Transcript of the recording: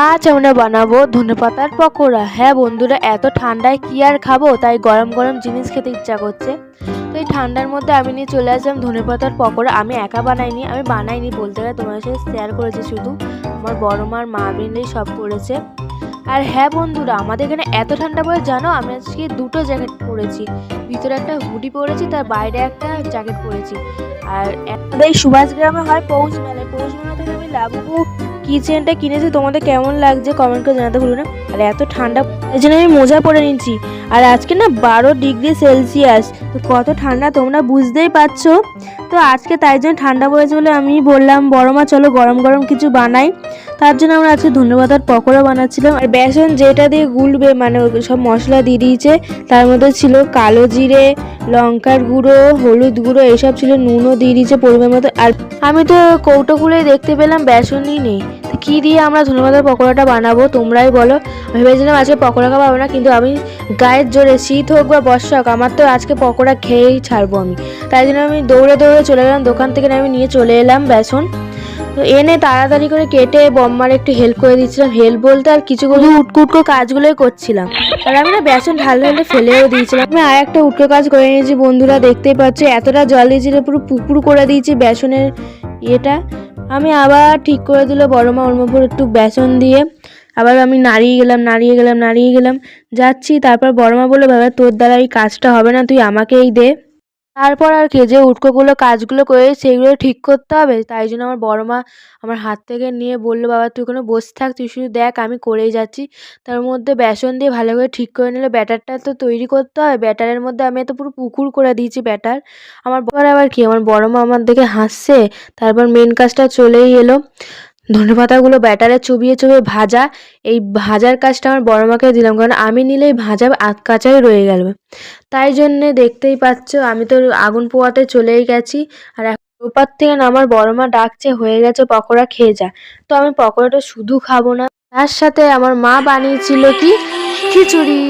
আজ আমরা বানাবো ধনেপাতার পকোড়া। হ্যাঁ বন্ধুরা, এত ঠান্ডায় কি আর খাবো, তাই গরম গরম জিনিস খেতে ইচ্ছা করছে। তো এই ঠান্ডার মধ্যে আমি নিয়ে চলে আসলাম ধনেপাতার পকোড়া। আমি একা বানাইনি বলতে গেলে, তোমার সাথে শেয়ার করেছি শুধু। আমার বড় মার মা মিলেই সব করেছে। আর হ্যাঁ বন্ধুরা, আমাদের এখানে এত ঠান্ডা পড়ে জানো, আমি আজকে দুটো জ্যাকেট পরেছি। ভিতরে একটা হুডি পরেছি, তার বাইরে একটা জ্যাকেট পরেছি। আর আমাদের এই সুভাষ গ্রামে হয় পৌষ মেলা থেকে আমি লাবু কিচেনটা কিনেছি। তোমাদের কেমন লাগছে কমেন্ট করে জানাতে ভুলো না। আর এত ঠান্ডা, এই জন্য আমি মোজা পরে নিচ্ছি। আর আজকে না 12 ডিগ্রি সেলসিয়াস, তো কত ঠান্ডা তোমরা বুঝতেই পারছো। তো আজকে তাই জন্য ঠান্ডা পড়েছে বলে আমি বললাম বড় মা চলো গরম গরম কিছু বানাই। তার জন্য আমরা আজকে ধনেপাতার পকোড়া বানাচ্ছিলাম। আর বেসন যেটা দিয়ে গুলবে, মানে সব মশলা দিয়ে দিয়েছে। তার মধ্যে ছিল কালো জিরে, লঙ্কার গুঁড়ো, হলুদ গুঁড়ো, এইসব ছিল, নুনও দিয়ে দিয়েছে পরিমাণ মতো। আর আমি তো কৌটো খুলে দেখতে পেলাম বেসনই নেই। তো কী দিয়ে আমরা ধনেপাতার পকোড়াটা বানাবো তোমরাই বলো। ভেবেছিলাম আজকে পকোড়া খাবো না, কিন্তু আমি গায়ের জোরে, শীত হোক বা বর্ষা হোক, আমার তো আজকে পকোড়া খেয়েই ছাড়বো আমি। তাই জন্য আমি দৌড়ে দৌড়ে চলে গেলাম দোকান থেকে, আমি নিয়ে চলে এলাম বেসন। তো এনে তাড়াতাড়ি করে কেটে বম্মার একটু হেল্প করে দিচ্ছিলাম। হেল্প বলতে আর কিছু করে উটকো কাজগুলোই করছিলাম। আর আমি না বেসন ঢালতে ফেলেও দিয়েছিলাম। আমি আর একটা উটকো কাজ করে নিয়েছি বন্ধুরা, দেখতেই পাচ্ছ এতটা জল দিয়েছিল পুরো পুকুর করে দিয়েছি বেসনের ইয়েটা। আমি আবার ঠিক করে দিল বড় মা, ওর উপর একটু বেসন দিয়ে আবার আমি নাড়িয়ে গেলাম যাচ্ছি। তারপর বড় মা বললো, বাবা তোর দ্বারা এই কাজটা হবে না, তুই আমাকেই দে। তারপর আর কি, যে উটকোগুলো কাজগুলো করে সেগুলো ঠিক করতে হবে, তাই জন্য আমার বড় মা আমার হাত থেকে নিয়ে বললো, বাবা তুই কোনো বসে থাক, তুই শুধু দেখ আমি করেই যাচ্ছি। তার মধ্যে বেসন দিয়ে ভালো করে ঠিক করে নিলে ব্যাটারটা তো তৈরি করতে হয়। ব্যাটারের মধ্যে আমি তো পুরো পুকুর করে দিয়েছি ব্যাটার। আমার আবার কি, আমার বড় মা আমার দেখে হাসছে। তারপর মেন কাজটা চলেই এলো, ধনেপাতাগুলো ব্যাটারে চুবিয়ে চুবিয়ে ভাজা। এই ভাজার কাজটা আমার বড় মাকে দিলাম, কারণ আমি নিলেই ভাজা আধ কাঁচাই রয়ে গেল। তাই জন্যে দেখতেই পাচ্ছ আমি তো আগুন পোয়াতে চলেই গেছি। আর ওপার থেকে না আমার বড় মা ডাকছে, হয়ে গেছে পকোড়া খেয়ে যা। তো আমি পকোড়াটা শুধু খাবো না, তার সাথে আমার মা বানিয়েছিল কি খিচুড়ি।